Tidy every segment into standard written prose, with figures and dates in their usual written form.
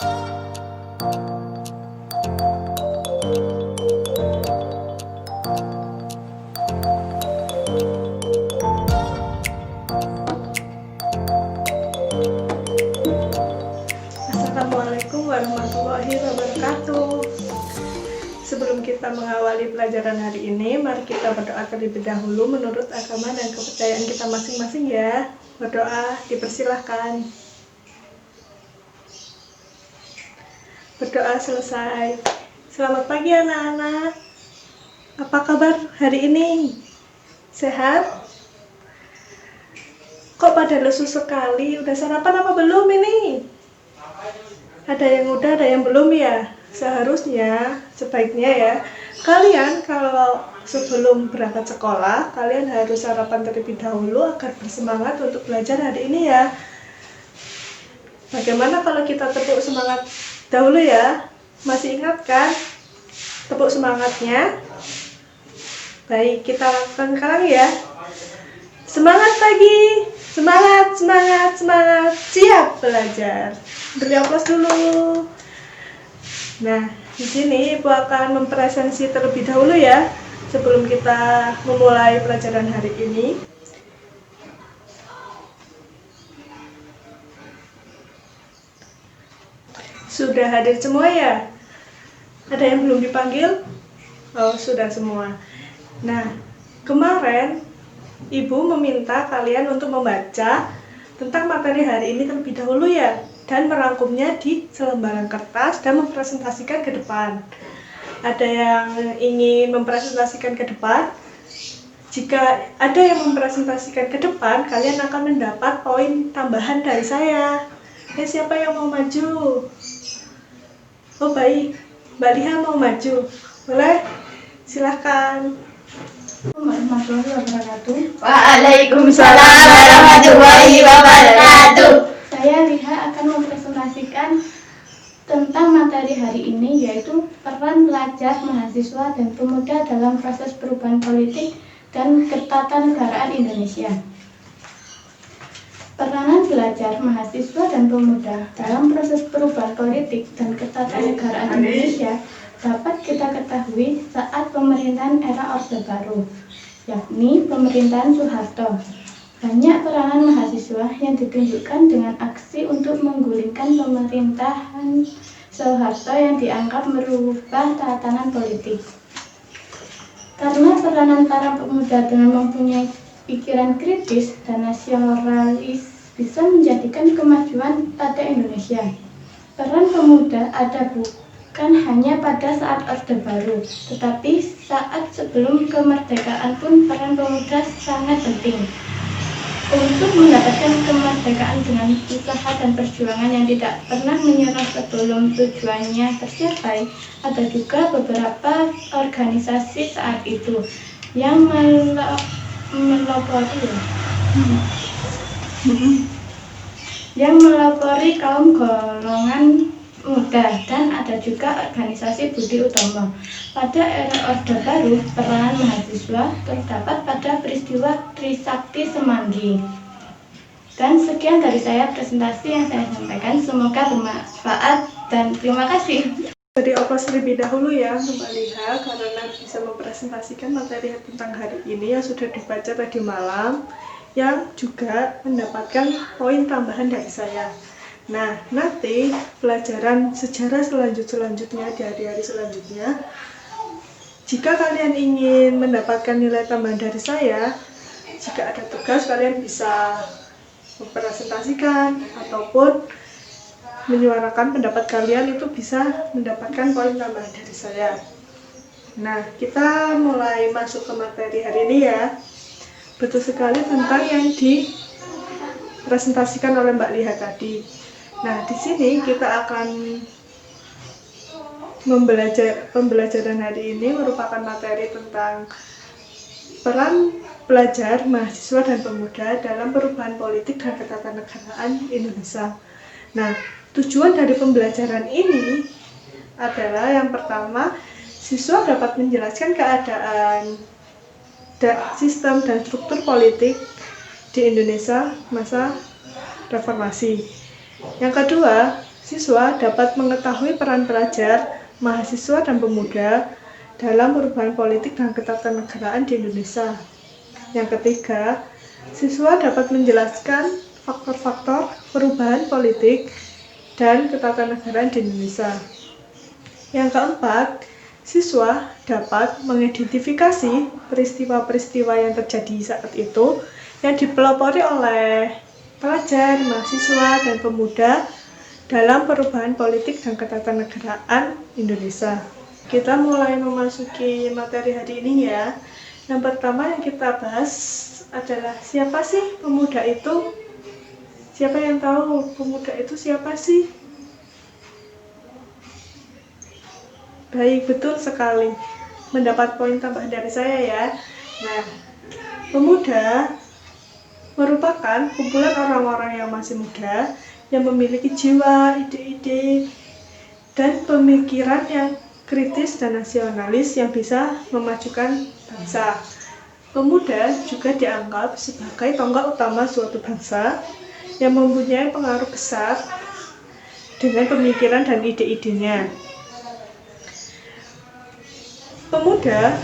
Assalamualaikum warahmatullahi wabarakatuh. Sebelum kita mengawali pelajaran hari ini, mari kita berdoa terlebih dahulu menurut agama dan kepercayaan kita masing-masing ya. Berdoa dipersilahkan. Berdoa selesai. Selamat pagi anak-anak. Apa kabar hari ini? Sehat? Kok pada lesu sekali? Udah sarapan apa belum ini? Ada yang udah, ada yang belum ya? Seharusnya, sebaiknya ya, kalian kalau sebelum berangkat sekolah, kalian harus sarapan terlebih dahulu agar bersemangat untuk belajar hari ini ya. Bagaimana kalau kita tepuk semangat dahulu ya? Masih ingat kan tepuk semangatnya? Baik, kita lakukan sekarang ya. Semangat pagi, semangat, semangat, semangat, siap belajar. Beri aplaus dulu. Nah, di sini Ibu akan mempresensi terlebih dahulu ya, sebelum kita memulai pelajaran hari ini. Sudah hadir semua ya? Ada yang belum dipanggil? Oh, sudah semua. Nah, kemarin Ibu meminta kalian untuk membaca tentang materi hari ini terlebih dahulu ya, dan merangkumnya di selembaran kertas dan mempresentasikan ke depan. Ada yang ingin mempresentasikan ke depan? Jika ada yang mempresentasikan ke depan, kalian akan mendapat poin tambahan dari saya. Siapa yang mau maju? Oh baik, Mbak Liha mau maju. Boleh? Silahkan. Warahmatullahi wabarakatuh. Waalaikumsalam warahmatullahi wabarakatuh. Saya Liha akan mempresentasikan tentang materi hari ini, yaitu peran pelajar, mahasiswa, dan pemuda dalam proses perubahan politik dan ketatanegaraan Indonesia. Peranan pelajar, mahasiswa, dan pemuda dalam proses perubahan politik dan ketatanegaraan Indonesia dapat kita ketahui saat pemerintahan era Orde Baru, yakni pemerintahan Soeharto. Banyak peranan mahasiswa yang ditunjukkan dengan aksi untuk menggulingkan pemerintahan Soeharto yang dianggap merubah tatanan politik. Karena peranan para pemuda dengan mempunyai pikiran kritis dan nasionalis bisa menjadikan kemajuan pada Indonesia. Peran pemuda ada bukan hanya pada saat Orde Baru, tetapi saat sebelum kemerdekaan pun peran pemuda sangat penting. Untuk mendapatkan kemerdekaan dengan usaha dan perjuangan yang tidak pernah menyerah sebelum tujuannya tercapai, ada juga beberapa organisasi saat itu yang melopori kaum golongan muda, dan ada juga organisasi Budi Utomo. Pada era Orde Baru, peranan mahasiswa terdapat pada peristiwa Trisakti Semanggi. Dan sekian dari saya presentasi yang saya sampaikan, semoga bermanfaat dan terima kasih. Beri aplaus terlebih dahulu ya Mbak Liha, karena bisa mempresentasikan materi tentang hari ini yang sudah dibaca tadi malam, yang juga mendapatkan poin tambahan dari saya. Nah, nanti pelajaran sejarah selanjutnya di hari-hari selanjutnya, jika kalian ingin mendapatkan nilai tambahan dari saya, jika ada tugas kalian bisa mempresentasikan ataupun menyuarakan pendapat kalian, itu bisa mendapatkan poin tambahan dari saya. Nah, kita mulai masuk ke materi hari ini ya. Betul sekali tentang yang dipresentasikan oleh Mbak Liha tadi. Nah, di sini kita akan pembelajaran hari ini merupakan materi tentang peran pelajar, mahasiswa, dan pemuda dalam perubahan politik dan ketatanegaraan Indonesia. Nah, tujuan dari pembelajaran ini adalah yang pertama, siswa dapat menjelaskan keadaan sistem dan struktur politik di Indonesia masa reformasi. Yang kedua, siswa dapat mengetahui peran pelajar, mahasiswa, dan pemuda dalam perubahan politik dan ketatanegaraan di Indonesia. Yang ketiga, siswa dapat menjelaskan faktor-faktor perubahan politik dan ketatanegaraan di Indonesia. Yang keempat, siswa dapat mengidentifikasi peristiwa-peristiwa yang terjadi saat itu yang dipelopori oleh pelajar, mahasiswa, dan pemuda dalam perubahan politik dan ketatanegaraan Indonesia. Kita mulai memasuki materi hari ini ya. Yang pertama yang kita bahas adalah siapa sih pemuda itu? Siapa yang tahu pemuda itu siapa sih? Baik, betul sekali. Mendapat poin tambahan dari saya ya. Nah, pemuda merupakan kumpulan orang-orang yang masih muda yang memiliki jiwa, ide-ide, dan pemikiran yang kritis dan nasionalis yang bisa memajukan bangsa. Pemuda juga dianggap sebagai tonggak utama suatu bangsa yang mempunyai pengaruh besar dengan pemikiran dan ide-idenya. Pemuda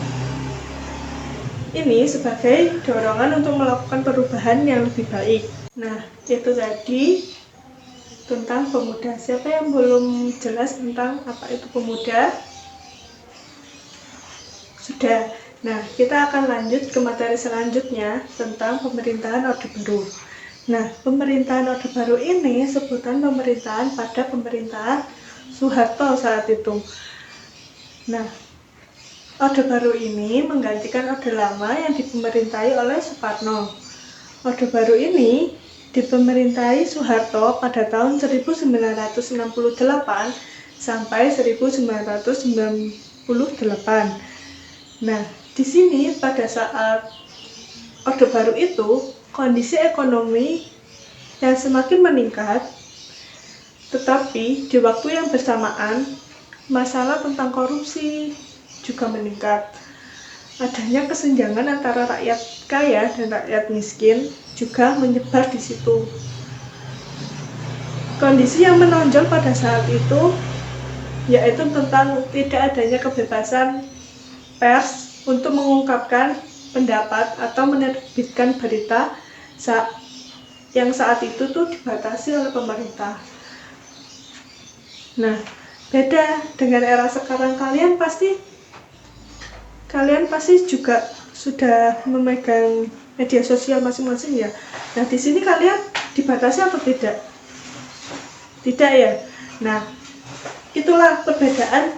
ini sebagai dorongan untuk melakukan perubahan yang lebih baik. Nah, itu tadi tentang pemuda. Siapa yang belum jelas tentang apa itu pemuda? Sudah. Nah, kita akan lanjut ke materi selanjutnya tentang pemerintahan Orde Baru. Nah, pemerintahan Orde Baru ini sebutan pemerintahan pada pemerintahan Soeharto saat itu. Nah, Orde Baru ini menggantikan Orde Lama yang dipemerintahi oleh Soekarno. Orde Baru ini dipemerintahi Soeharto pada tahun 1968 sampai 1998. Nah, di sini pada saat Orde Baru itu kondisi ekonomi yang semakin meningkat, tetapi di waktu yang bersamaan masalah tentang korupsi juga meningkat. Adanya kesenjangan antara rakyat kaya dan rakyat miskin juga menyebar di situ. Kondisi yang menonjol pada saat itu yaitu tentang tidak adanya kebebasan pers untuk mengungkapkan pendapat atau menerbitkan berita yang saat itu tuh dibatasi oleh pemerintah. Nah, beda dengan era sekarang, kalian pasti juga sudah memegang media sosial masing-masing ya. Nah, di sini kalian dibatasi atau tidak? Tidak ya. Nah, itulah perbedaan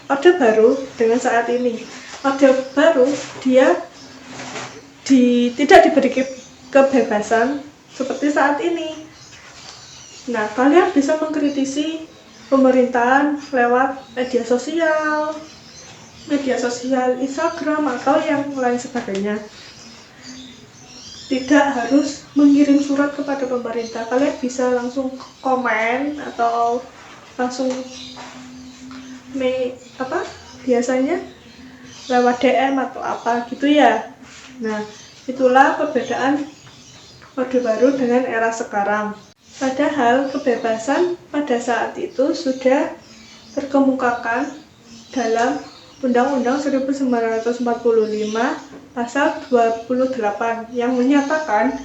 Orde Baru dengan saat ini. Orde Baru dia tidak diberi kebebasan seperti saat ini. Nah, kalian bisa mengkritisi pemerintahan lewat media sosial Instagram atau yang lain sebagainya. Tidak harus mengirim surat kepada pemerintah. Kalian bisa langsung komen atau langsung biasanya lewat DM atau apa gitu ya. Nah, itulah perbedaan Orde Baru dengan era sekarang. Padahal kebebasan pada saat itu sudah terkemukakan dalam Undang-Undang 1945 pasal 28 yang menyatakan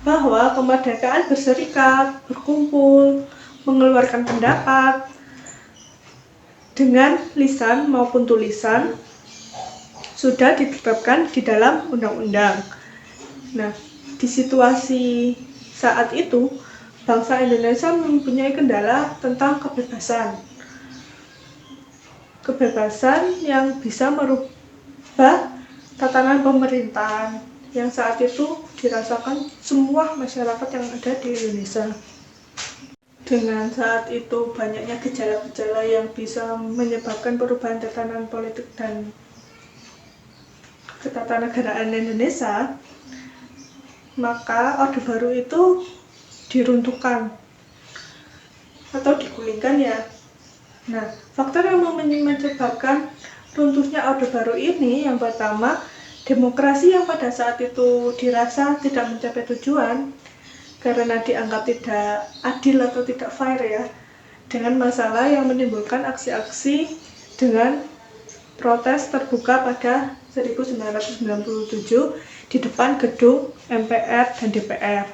bahwa kemerdekaan berserikat, berkumpul, mengeluarkan pendapat dengan lisan maupun tulisan sudah ditetapkan di dalam undang-undang. Nah, di situasi saat itu, bangsa Indonesia mempunyai kendala tentang kebebasan. Kebebasan yang bisa merubah tatanan pemerintahan yang saat itu dirasakan semua masyarakat yang ada di Indonesia. Dengan saat itu banyaknya gejala-gejala yang bisa menyebabkan perubahan tatanan politik dan ketatanegaraan Indonesia, maka Orde Baru itu diruntuhkan atau digulingkan ya. Nah, faktor yang menyebabkan runtuhnya Orde Baru ini yang pertama, demokrasi yang pada saat itu dirasa tidak mencapai tujuan. karena dianggap tidak adil atau tidak fair ya, dengan masalah yang menimbulkan aksi-aksi dengan protes terbuka pada 1997 di depan gedung MPR dan DPR.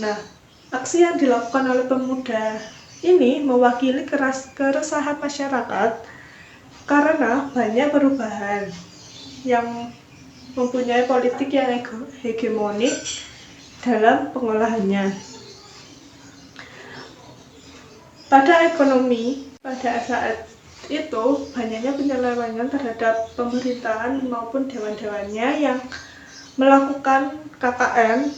Nah, aksi yang dilakukan oleh pemuda ini mewakili keresahan masyarakat karena banyak perubahan yang mempunyai politik yang hegemonik dalam pengolahannya. Pada ekonomi, pada saat itu banyaknya penyelewengan terhadap pemerintahan maupun dewan-dewannya yang melakukan KKN,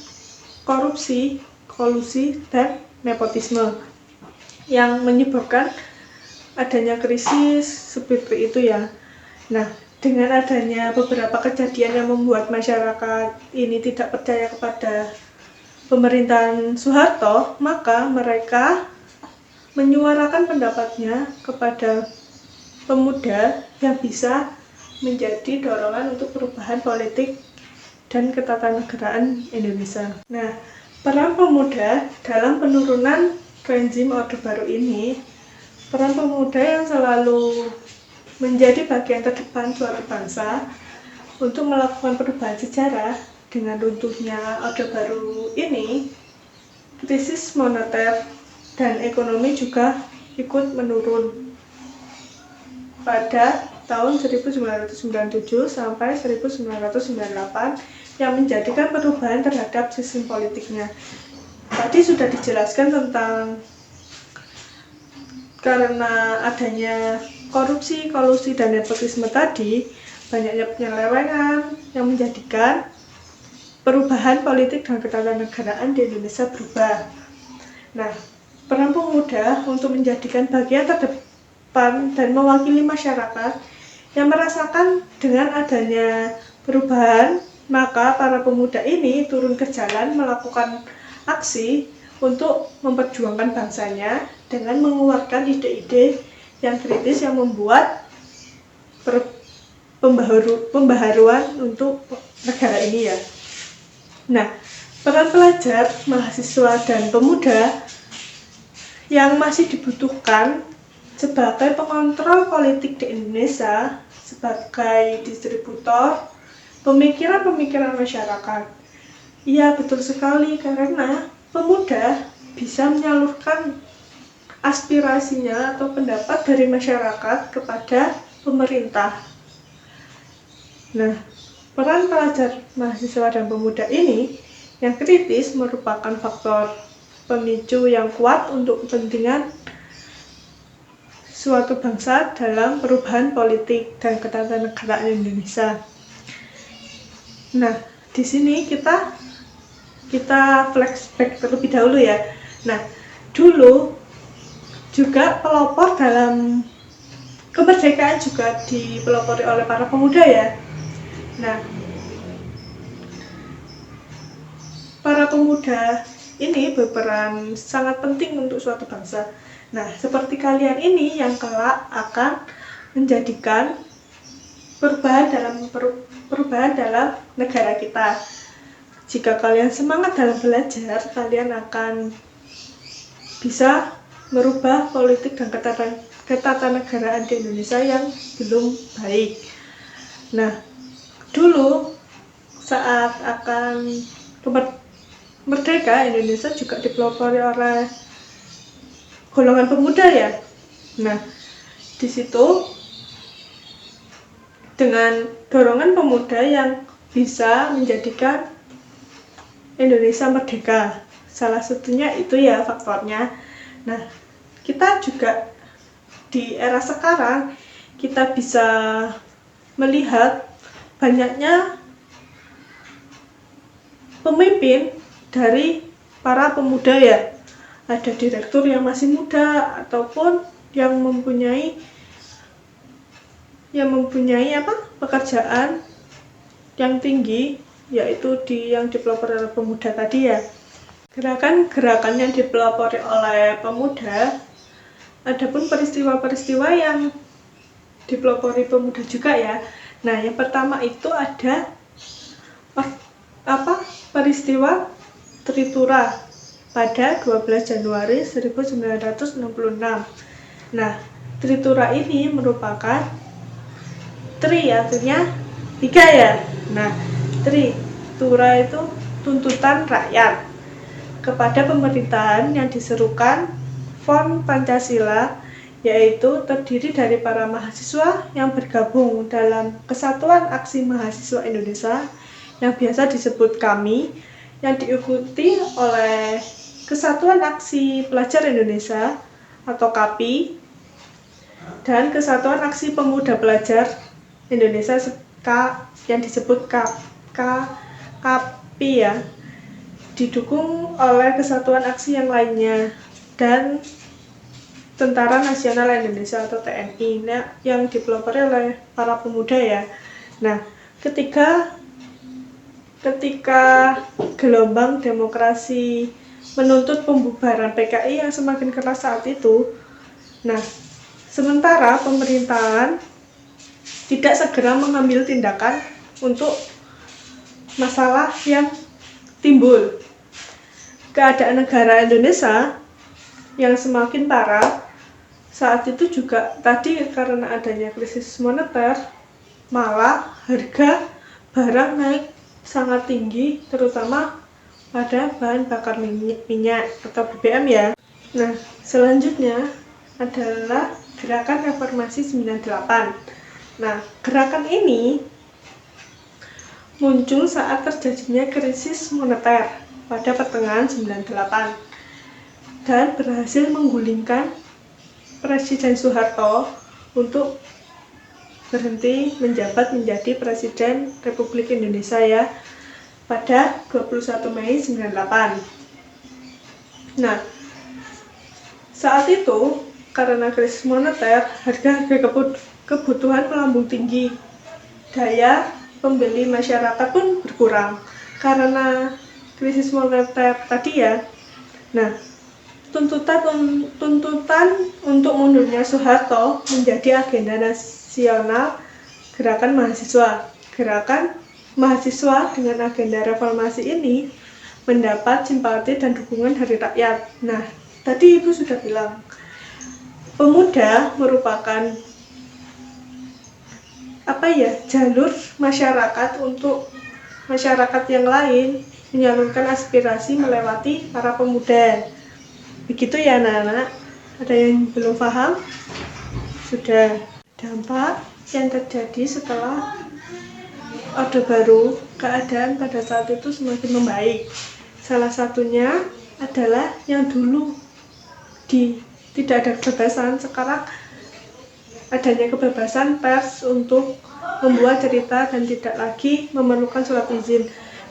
korupsi, kolusi, dan nepotisme yang menyebabkan adanya krisis seperti itu ya. Nah, dengan adanya beberapa kejadian yang membuat masyarakat ini tidak percaya kepada pemerintahan Soeharto, maka mereka menyuarakan pendapatnya kepada pemuda yang bisa menjadi dorongan untuk perubahan politik dan ketatanegaraan Indonesia. Nah, peran pemuda dalam penurunan rezim Orde Baru ini, peran pemuda yang selalu menjadi bagian terdepan suatu bangsa untuk melakukan perubahan sejarah. Dengan runtuhnya Orde Baru ini, krisis moneter dan ekonomi juga ikut menurun pada tahun 1997 sampai 1998 yang menjadikan perubahan terhadap sistem politiknya. Tadi sudah dijelaskan tentang karena adanya korupsi, kolusi, dan nepotisme tadi, banyaknya penyelewengan yang menjadikan perubahan politik dan ketatanegaraan di Indonesia berubah. Nah, peran pemuda untuk menjadikan bagian terdepan dan mewakili masyarakat yang merasakan dengan adanya perubahan, maka para pemuda ini turun ke jalan melakukan aksi untuk memperjuangkan bangsanya dengan mengeluarkan ide-ide yang kritis yang membuat pembaharuan untuk negara ini ya. Nah, peran pelajar, mahasiswa, dan pemuda yang masih dibutuhkan sebagai pengontrol politik di Indonesia, sebagai distributor pemikiran-pemikiran masyarakat. Iya, betul sekali, karena pemuda bisa menyalurkan aspirasinya atau pendapat dari masyarakat kepada pemerintah. Nah, peran pelajar, mahasiswa, dan pemuda ini yang kritis merupakan faktor pemicu yang kuat untuk kepentingan suatu bangsa dalam perubahan politik dan ketatanegaraan Indonesia. Nah, di sini kita flashback terlebih dahulu ya. Nah, dulu juga pelopor dalam kemerdekaan juga dipelopori oleh para pemuda ya. Nah, para pemuda ini berperan sangat penting untuk suatu bangsa. Nah, seperti kalian ini yang kelak akan menjadikan perubahan dalam negara kita. Jika kalian semangat dalam belajar, kalian akan bisa merubah politik dan ketatanegaraan di Indonesia yang belum baik. Nah, dulu saat akan merdeka, Indonesia juga dipelopori oleh golongan pemuda ya. Nah, di situ dengan dorongan pemuda yang bisa menjadikan Indonesia merdeka. Salah satunya itu ya faktornya. Nah, kita juga di era sekarang kita bisa melihat banyaknya pemimpin dari para pemuda ya. Ada direktur yang masih muda ataupun yang mempunyai pekerjaan yang tinggi, yaitu yang dipelopori oleh pemuda tadi ya. Gerakan-gerakan yang dipelopori oleh pemuda, adapun peristiwa-peristiwa yang dipelopori pemuda juga ya. Nah, yang pertama itu ada peristiwa Tritura pada 12 Januari 1966. Nah, Tritura ini merupakan artinya 3 ya. Nah, Tritura itu tuntutan rakyat kepada pemerintahan yang diserukan Front Pancasila, yaitu terdiri dari para mahasiswa yang bergabung dalam Kesatuan Aksi Mahasiswa Indonesia yang biasa disebut KAMI, yang diikuti oleh Kesatuan Aksi Pelajar Indonesia atau KAPI dan Kesatuan Aksi Pemuda Pelajar Indonesia yang disebut KAPI ya, didukung oleh Kesatuan Aksi yang lainnya dan Tentara Nasional Indonesia atau TNI yang dipelopori oleh para pemuda ya. Nah, ketika gelombang demokrasi menuntut pembubaran PKI yang semakin keras saat itu, nah, sementara pemerintahan tidak segera mengambil tindakan untuk masalah yang timbul. Keadaan negara Indonesia yang semakin parah saat itu juga tadi karena adanya krisis moneter, malah harga barang naik sangat tinggi, terutama pada bahan bakar minyak atau BBM ya. Nah, selanjutnya adalah Gerakan Reformasi 98. Nah, gerakan ini muncul saat terjadinya krisis moneter pada pertengahan 98 dan berhasil menggulingkan Presiden Soeharto untuk berhenti menjabat menjadi Presiden Republik Indonesia ya pada 21 Mei 98. Nah, saat itu karena krisis moneter, harga kebutuhan melambung tinggi, daya pembeli masyarakat pun berkurang karena krisis moneter tadi ya. Nah, tuntutan untuk mundurnya Soeharto menjadi agenda nasional gerakan mahasiswa. Gerakan mahasiswa dengan agenda reformasi ini mendapat simpati dan dukungan dari rakyat. Nah, tadi Ibu sudah bilang, pemuda merupakan jalur masyarakat untuk masyarakat yang lain menyalurkan aspirasi melewati para pemuda. Begitu ya anak-anak. Ada yang belum paham? Sudah. Dampak yang terjadi setelah Orde Baru, keadaan pada saat itu semakin membaik. Salah satunya adalah yang dulu tidak ada kebebasan, sekarang adanya kebebasan pers untuk membuat cerita dan tidak lagi memerlukan surat izin.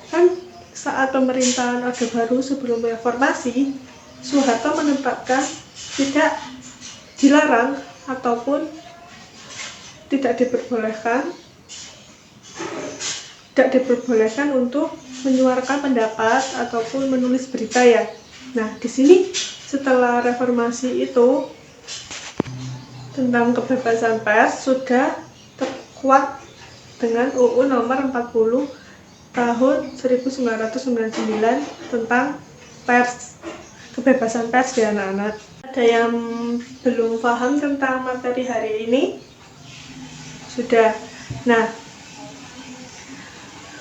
Kan saat pemerintahan Orde Baru sebelum reformasi, Soeharto menetapkan tidak dilarang ataupun tidak diperbolehkan untuk menyuarakan pendapat ataupun menulis berita ya. Nah, di sini setelah reformasi itu tentang kebebasan pers sudah terkuat dengan UU nomor 40 tahun 1999 tentang pers, kebebasan pers ya anak-anak. Ada yang belum paham tentang materi hari ini? Sudah. Nah,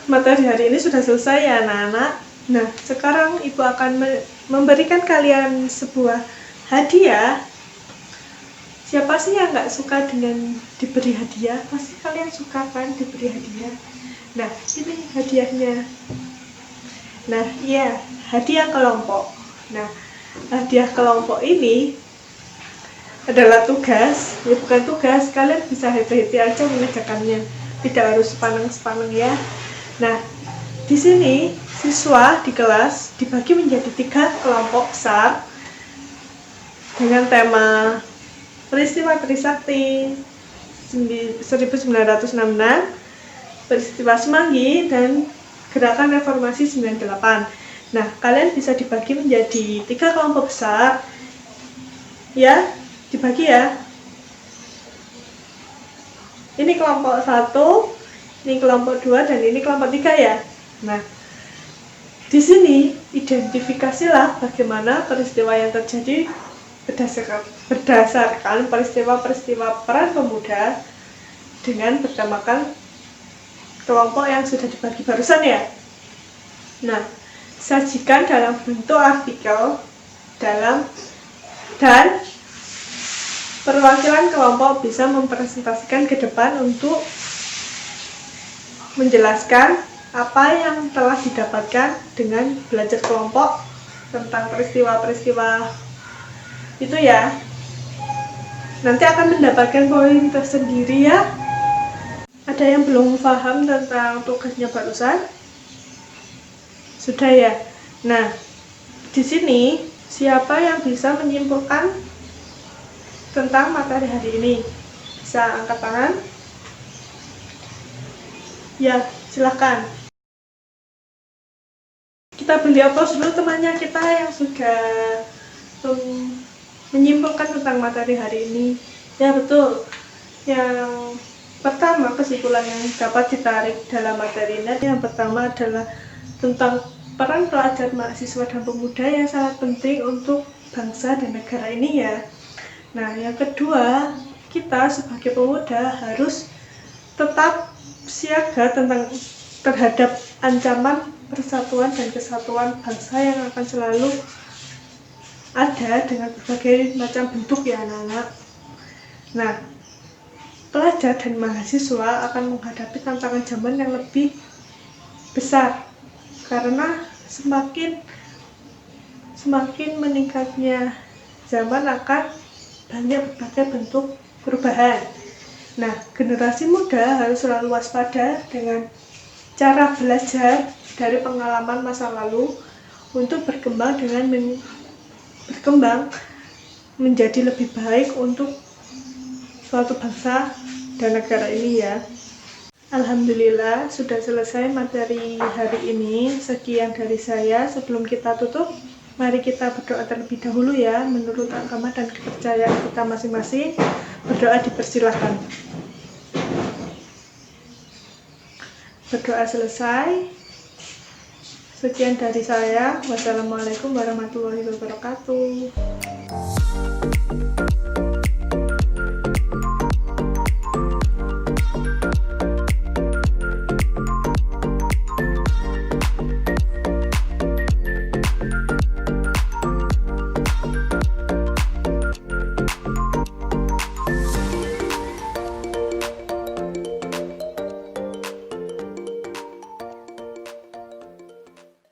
materi hari ini sudah selesai ya anak-anak. Nah, sekarang Ibu akan memberikan kalian sebuah hadiah. Siapa sih yang nggak suka dengan diberi hadiah? Pasti kalian suka kan diberi hadiah. Nah, ini hadiahnya. Nah, iya, hadiah kelompok. Nah, hadiah kelompok ini adalah tugas, ya bukan tugas, kalian bisa happy-happy aja mengerjakannya. Tidak harus sepaneng-sepaneng ya. Nah, di sini siswa di kelas dibagi menjadi 3 kelompok besar dengan tema Peristiwa Trisakti 1966, Peristiwa Semanggi, dan Gerakan Reformasi 98. Nah, kalian bisa dibagi menjadi 3 kelompok besar. Ya, dibagi ya. Ini kelompok 1, ini kelompok 2, dan ini kelompok 3 ya. Nah, Di sini identifikasilah bagaimana peristiwa yang terjadi berdasarkan peristiwa-peristiwa peran pemuda dengan bernamakan kelompok yang sudah dibagi barusan ya. Nah, sajikan dalam bentuk artikel dan perwakilan kelompok bisa mempresentasikan ke depan untuk menjelaskan apa yang telah didapatkan dengan belajar kelompok tentang peristiwa-peristiwa itu ya. Nanti akan mendapatkan poin tersendiri ya. Ada yang belum paham tentang tugasnya barusan? Sudah ya. Nah, di sini siapa yang bisa menyimpulkan tentang materi hari ini? Bisa angkat tangan? Ya, silakan. Kita beri aplaus dulu temannya kita yang sudah menyimpulkan tentang materi hari ini. Ya betul. Yang pertama, kesimpulan yang dapat ditarik dalam materi ini yang pertama adalah tentang peran pelajar, mahasiswa, dan pemuda yang sangat penting untuk bangsa dan negara ini ya. Nah, yang kedua, kita sebagai pemuda harus tetap siaga terhadap ancaman persatuan dan kesatuan bangsa yang akan selalu ada dengan berbagai macam bentuk ya anak-anak. Nah, pelajar dan mahasiswa akan menghadapi tantangan zaman yang lebih besar karena semakin meningkatnya zaman akan banyak berbagai bentuk perubahan. Nah, generasi muda harus selalu waspada dengan cara belajar dari pengalaman masa lalu untuk berkembang menjadi lebih baik untuk suatu bangsa dan negara ini ya. Alhamdulillah sudah selesai materi hari ini. Sekian dari saya. Sebelum kita tutup, mari kita berdoa terlebih dahulu ya, menurut agama dan kepercayaan kita masing-masing. Berdoa dipersilahkan. Berdoa selesai. Sekian dari saya. Wassalamualaikum warahmatullahi wabarakatuh.